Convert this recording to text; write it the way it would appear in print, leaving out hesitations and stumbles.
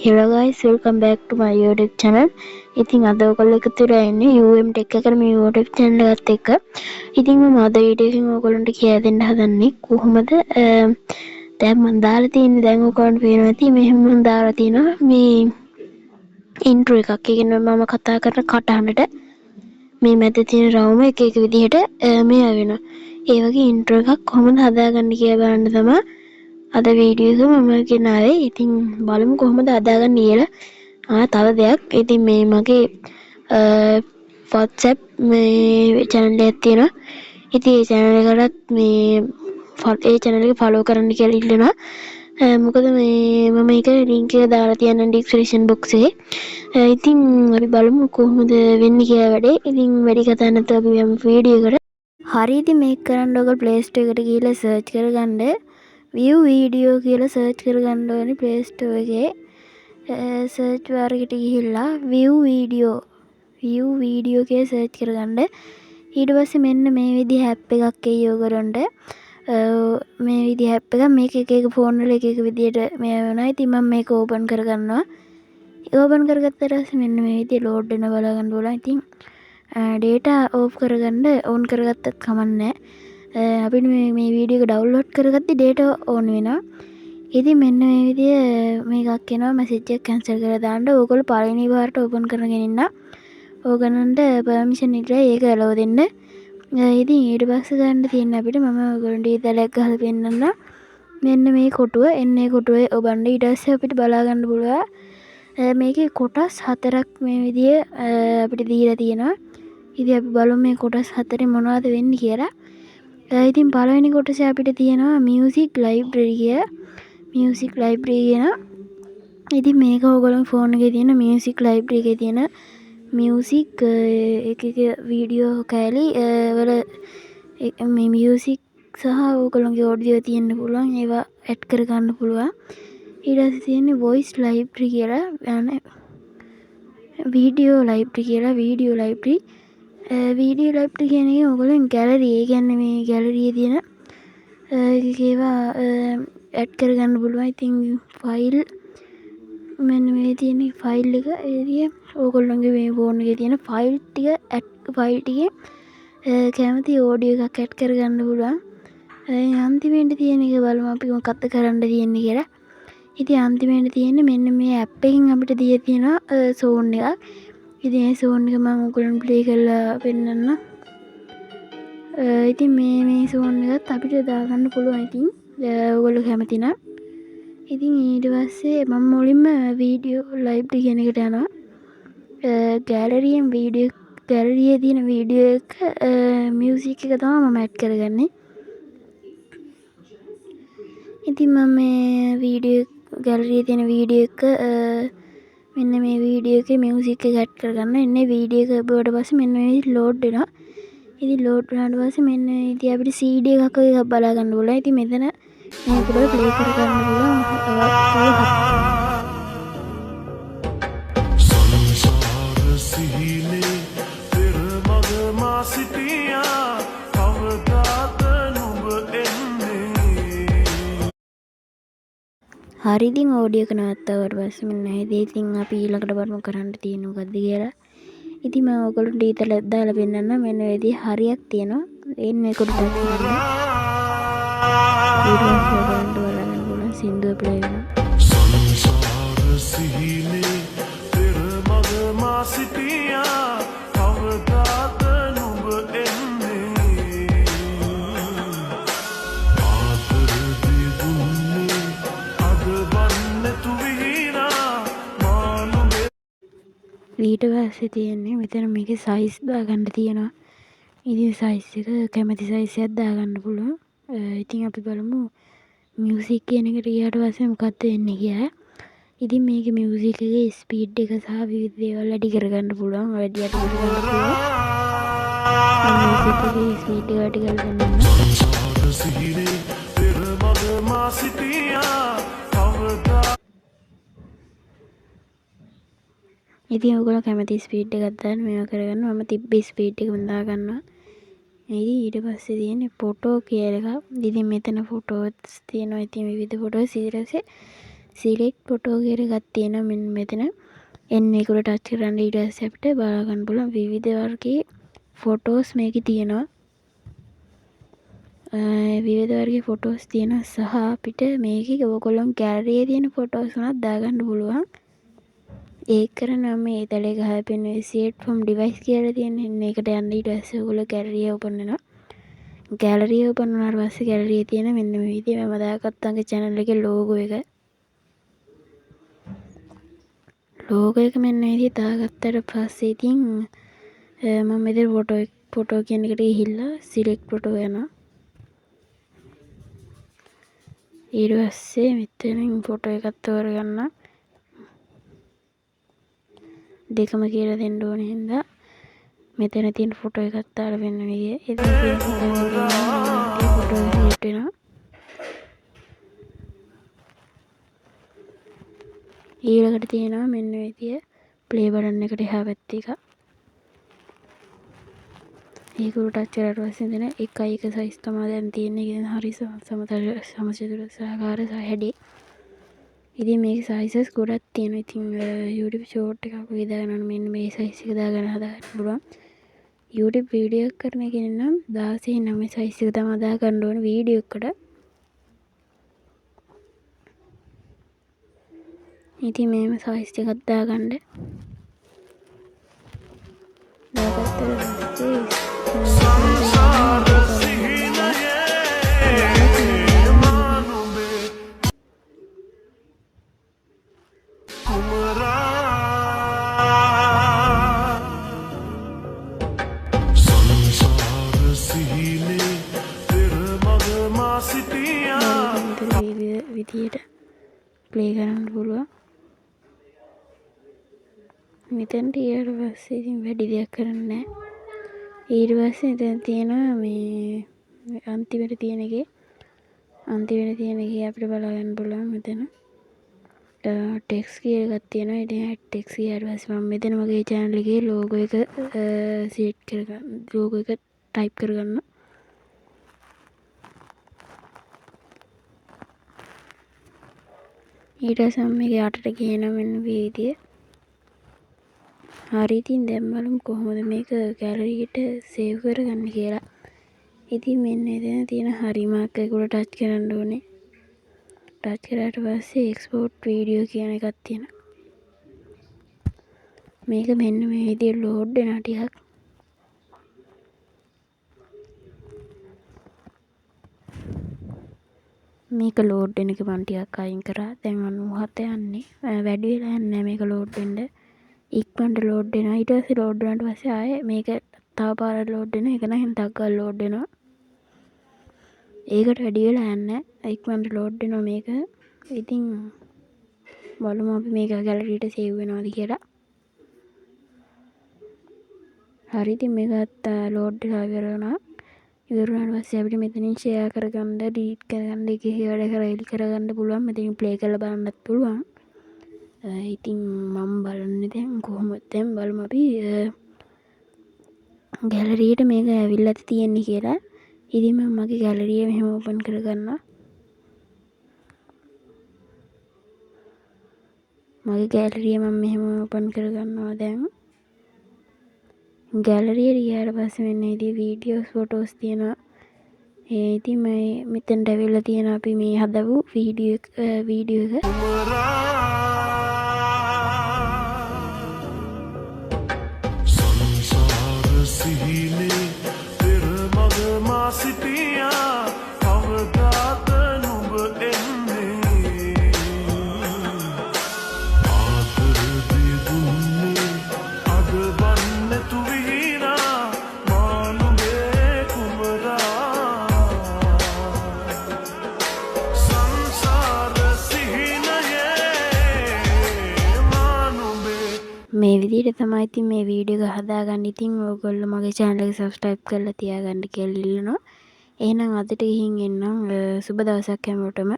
Hello guys, welcome back to my YouTube channel. ඉතින් අද ඔයගොල්ලෝ එකතු වෙලා ඉන්නේ UM Tech එකට මේ YouTube channel එකත් එක්ක. ඉතින් මම අද වීඩියෝ එකකින් ඔයගොල්ලන්ට කියලා දෙන්න හදන්නේ කොහොමද දැන් මම දාලා තියෙන්නේ දැන් ඔයගොල්ලන්ට පේනවා ඇති මෙහෙම මම දාලා තියෙනවා මේ intro එකක්. ඒ කියන්නේ මම කතා කරන කටහඬට මේ මැද තියෙන රවුම එක එක විදිහට මේ වෙනවා. ඒ වගේ intro එකක් කොහොමද හදාගන්නේ කියලා බලන්න තමයි අද වීඩියෝ එක මම ගෙනාවේ. ඉතින් බලමු කොහොමද හදාගන්නේ කියලා. තව දෙයක්. ඉතින් මේ මගේ WhatsApp මේ channel එකක් තියෙනවා. ඉතින් ඒ channel එකටත් මේ ඒ channel එක follow කරන්න කියලා ඉල්ලනවා. මොකද මේ මම ඒක link එක දාලා තියන්නම් description box එකේ. ඉතින් අපි බලමු කොහොමද වෙන්නේ කියලා වැඩේ. ඉතින් වැඩි කතා නැතුව අපි යමු වීඩියෝ එකට. හරි ඉතින් මේක කරන්න ඔයගොල්ලෝ Play Store එකට ගිහලා search කරගන්න view video කියලා search කරගන්න ඕනේ Play Store එකේ. search bar එකට ගිහිල්ලා view video කියලා search කරගන්න. ඊට පස්සේ මෙන්න මේ විදිහ app එකක් එයි ඔයගොල්ලන්ට. මේ විදිහ app එකක් මේක එක එක phone වල එක එක විදියට මේ වෙනවා. ඉතින් මම මේක open කරගන්නවා. open කරගත්තට පස්සේ මෙන්න මේ විදිහ load වෙන බලා ගන්න ඕන. ඉතින් data off කරගන්න on කරගත්තත් කමක් නැහැ. අපිට මේ වීඩියෝ එක ඩවුන්ලෝඩ් කරගත්තී data on වෙනවා. ඉතින් මෙන්න මේ විදිය මේකක් එනවා මැසේජ් එක කැන්සල් කරලා දාන්න. ඕගොල්ලෝ පළවෙනි පාරට ඕපන් කරගෙන ඉන්න. ඕගොල්ලන්ට පර්මිෂන් ඉල්ලලා ඒක allow දෙන්න. ඉතින් ඊට පස්සේ ගන්න තියෙන අපිට මම ඕගොල්ලන්ට ඊතලයක් ගහලා පෙන්නන්න. මෙන්න මේ කොටුව එන්නේ කොටුවේ ඔබන්න ඊට පස්සේ අපිට බලා ගන්න පුළුවන්. මේකේ කොටස් 4ක් මේ විදිය අපිට දීලා තියෙනවා. ඉතින් අපි බලමු මේ කොටස් 4 මොනවද වෙන්නේ කියලා. ඉතින් පළවෙනි කොටසේ අපිට තියෙනවා music library කියලා. music library කියන. ඉතින් මේක ඔයගොල්ලෝ ෆෝන් එකේ තියෙන music library එකේ තියෙන music එක වීඩියෝ කැලි වල මේ music සහ ඔයගොල්ලෝගේ audio තියෙන්න පුළුවන්. ඒවා ඇඩ් කර ගන්න පුළුවන්. ඊට පස්සේ තියෙන්නේ voice library කියලා. video library කියලා video library. video library කියන එක ඔයගොල්ලෝ gallery ඒ කියන්නේ මේ gallery එකේ තියෙන ඒවා ඇඩ් කරගන්න පුළුවන්. ඉතින් ෆයිල් මෙන්න මේ තියෙන ෆයිල් එක ඒරිය ඕගොල්ලෝගේ මේ ෆෝන් එකේ තියෙන ෆයිල් ටිකේ කැමති ඔඩියෝ එකක් ඇඩ් කරගන්න පුළුවන්. අන්තිමේට තියෙන එක බලමු අපි මොකක්ද කරන්න තියෙන්නේ කියලා. ඉතින් අන්තිමේට තියෙන්නේ මෙන්න මේ ඇප් එකෙන් අපිට දී තියෙනවා සෝන් එකක්. ඉතින් ඒ සෝන් එක මම ඔයගොල්ලන්ට ප්ලේ කරලා පෙන්නන්න. ඉතින් මේ සෝන් එකත් අපිට දාගන්න පුළුවන්. ඉතින් ඔයගොල්ලෝ කැමති නම් ඉතින් ඊට පස්සේ මම මුලින්ම වීඩියෝ ලයිබ්‍රරි කියන එකට යනවා. gallery එකේ තියෙන වීඩියෝ එක මියුසික් එක තමයි මම ඇඩ් කරගන්නේ. ඉතින් මම මේ වීඩියෝ gallery එකේ තියෙන වීඩියෝ එක මෙන්න මේ වීඩියෝ එකේ මියුසික් එක ඇඩ් කරගන්න. එන්නේ වීඩියෝ එක බවට පස්සේ මෙන්න මේ ලෝඩ් වෙනවා. ඉතින් ලෝඩ් වුණාට පස්සේ මෙන්න ඉතින් අපිට CD එකක් වගේ බලා ගන්න පුළුවන්. ඉතින් මෙතන මේක බල ප්ලේ කර ගන්න පුළුවන්. සංසාර සිහිනේ පෙර මග මා සිටියා කවදාද නුඹ එන්නේ. හරි ඉතින් ඔඩියෝ එක නවත්තවට පස්සේ මෙන්න ඉතින් අපි ඊළඟට බලමු කරන්න තියෙන මොකද්ද කියලා. ඉතින් මම ඔයගොල්ලන්ට ඊතලයක් දාලා පෙන්නන්න. මෙන්න මේ විදිහ හරියක් තියෙනවා. එන්නේ කොටසක් තියෙනවා. ඊට පස්සේ ඔයගොල්ලන්ට බලන්න පුළුවන් සින්දුව ප්ලේ වෙනවා. සංසාර සිහිනේ පෙර මග මා සිටියා කවදාද නුඹ එන්නේ. ආදර දෙදුන්නේ අද වන්නතු විහිරා මානුගේ. ඊට පස්සේ තියෙන්නේ මෙතන මේකේ සයිස් දාගන්න තියෙනවා. ඉතින් සයිස් එක කැමති සයිස් එකක් දාගන්න පුළුවන්. ඉතින් අපි බලමු මියුසික් කියන එකට ගියාට පස්සේ මොකක්ද වෙන්නේ කියලා. ඉතින් මේකේ මියුසික් එකේ ස්පීඩ් එක සහ විවිධ දේවල් වැඩි කරගන්න පුළුවන්. වැඩි අඩු කරගන්න පුළුවන්. මියුසික් එකේ ස්පීඩ් එක වැඩි කරගන්න. සංසාර සිහිනේ පෙර මග මා සිටියා කවදා. ඉතින් ඔයගොල්ලෝ කැමති ස්පීඩ් එකක් දාන්න මේවා කරගන්න. මම තිබ්බේ ස්පීඩ් එකම දාගන්නවා. ඉතින් ඊට පස්සේ තියෙන්නේ ෆොටෝ කියලා එකක්. ඉතින් මෙතන ෆොටෝස් තියෙනවා. ඉතින් විවිධ ෆොටෝස් ඊට පස්සේ සිලෙක්ට් ෆොටෝ කියලා එකක් තියෙනවා මෙන්න මෙතන. එන්න ඒකට ටච් කරන්න ඊට පස්සේ අපිට බලා ගන්න පුළුවන් විවිධ වර්ගයේ ෆොටෝස් මේකේ තියෙනවා. විවිධ වර්ගයේ ෆොටෝස් තියෙනවා සහ අපිට මේකේ ඔයගොල්ලෝ ගැලරියේ තියෙන ෆොටෝස් උනත් දාගන්න පුළුවන්. ඒක කරනවා මේ තලේ ගහලා පෙන්නේ select from device කියලා තියෙන්නේ. මේකට යන්න ඊට පස්සේ ඔයගොල්ලෝ ගැලරිය ඕපන් වෙනවා. ගැලරිය ඕපන් වුණාට පස්සේ ගැලරියේ තියෙන මෙන්න මේ විදිහේ මම දාගත්තාගේ channel එකේ logo එක. logo එක මෙන්න මේ විදිහට දාගත්තට පස්සේ ඉතින් මම මෙතන ෆොටෝ කියන එකට ගිහිල්ලා select photo යනවා. ඊට පස්සේ මෙතනින් ෆොටෝ එකක් තෝරගන්න. දෙකම කියලා දෙන්න ඕනේ හින්දා මෙතන තියෙන ෆොටෝ එකක් දාලා වෙන විදිය. ඉතින් ෆොටෝ එක සිලෙක්ට් වෙනවා. ඊළඟට තියෙනවා මෙන්න විදිය ප්ලේ බටන් එකට එහා පැත්තේ එක. ඒක උඩ ටච් කරලා පස්සේ දෙන 1:1 සයිස් තමයි දැන් තියෙන්නේ. ඉතින් හරි සමතල සමචතුර සාකාර සහ හැඩේ. ඉතින් මේකේ සයිසස් ගොඩක් තියෙනවා. ඉතින් YouTube short එකක් වගේ දාගන්න මෙන්න මේ සයිස් එක දාගෙන හදාගන්න පුළුවන්. YouTube වීඩියෝ එක කරන කෙනෙක් නම් 16:9 සයිස් එක තමයි දාගන්න ඕනේ වීඩියෝ එකට. ඉතින් මේම සයිස් එකක් දාගන්න. දාගත්තට සංසාර සිහිනයේ මානුඹේ කුමරා සංසාර සිහිනේ පෙර මග මා සිටියා විදියට ප්ලේ කරන්න පුළුවන්. මෙතනට ඊට පස්සේ ඉතින් වැඩි දෙයක් කරන්නේ නැහැ. ඊට පස්සේ මෙතන තියෙනවා මේ අන්තිමට තියෙන එකේ අපිට බලා ගන්න පුළුවන් මෙතන ටෙක්ස්ට් කියලා එකක් තියෙනවා. ඉතින් ටෙක්ස්ට් ඊට පස්සේ මම මෙතන මගේ channel එකේ logo එක select කරගන්න logo එක type කරගන්න. ඊට පස්සේ මම මේක යටට ගේනවා මෙන්න මේ විදිය. හරි ඉතින් දැන් බලමු කොහොමද මේක ගැලරියට සේව් කරගන්නේ කියලා. ඉතින් මෙන්න එතන තියෙන හරි මාක් එක උඩ ටච් කරන්න ඕනේ. ටච් කරාට පස්සේ export video කියන එකක් තියෙනවා. මේක මෙන්න මේ විදිහට load වෙනවා ටිකක්. මේක load වෙන එක මම ටිකක් අයින් කරා. දැන් 97 යන්නේ. වැඩි වෙලා යන්නේ මේක load වෙන්න. ඉක්මනට load වෙනවා. ඊට පස්සේ load වුණාට පස්සේ ආයේ මේක තව පාරක් load වෙනවා. ඒක නම් ටක් ගාලා load වෙනවා. ඒකට වැඩි වෙලා යන්නේ ඉක්මනට load වෙනවා මේක. ඉතින් බලමු අපි මේක ගැලරියට සේව් වෙනවද කියලා. හරි ඉතින් මේකත් load වෙලා ඉවර වුණා. ඉවර වුණාට පස්සේ අපිට මෙතනින් share කරගන්න, delete කරගන්න, එකේ වැඩ කරලා කරගන්න පුළුවන්. මෙතනින් play කරලා බලන්නත් පුළුවන්. ඉතින් මම බලන්නේ දැන් කොහොමද දැන් බලමු අපි ගැලරියට මේක ඇවිල්ලා තියෙන්නේ කියලා. ඉතින් මම මගේ ගැලරිය මෙහෙම ඕපන් කරගන්නවා. මගේ ගැලරිය මම මෙහෙම ඕපන් කරගන්නවා දැන්. ගැලරියට ගියාට පස්සේ මෙන්න ඉතින් වීඩියෝස් ෆොටෝස් තියෙනවා. ඉතින් මම මෙතෙන්ට ඇවිල්ලා තියෙන අපි මේ හදපු වීඩියෝ එක සිහිනේ පෙර මග මා සිටියා කවදාද නුඹ එන්නේ ආදර දෙදුන්නේ අද වන්නේ තු විහිරා මානුඹේ කුමරා සංසාර සිහිනයේ මානුඹේ මේ විදිහට තමයි ඉතින් මේ වීඩියෝ එක හදාගන්න. ඉතින් ඔයගොල්ලෝ මගේ channel එක subscribe කරලා තියාගන්න කියලා ඉල්ලනවා. එහෙනම් අදට ගිහින් එන්නම්. සුබ දවසක් හැමෝටම.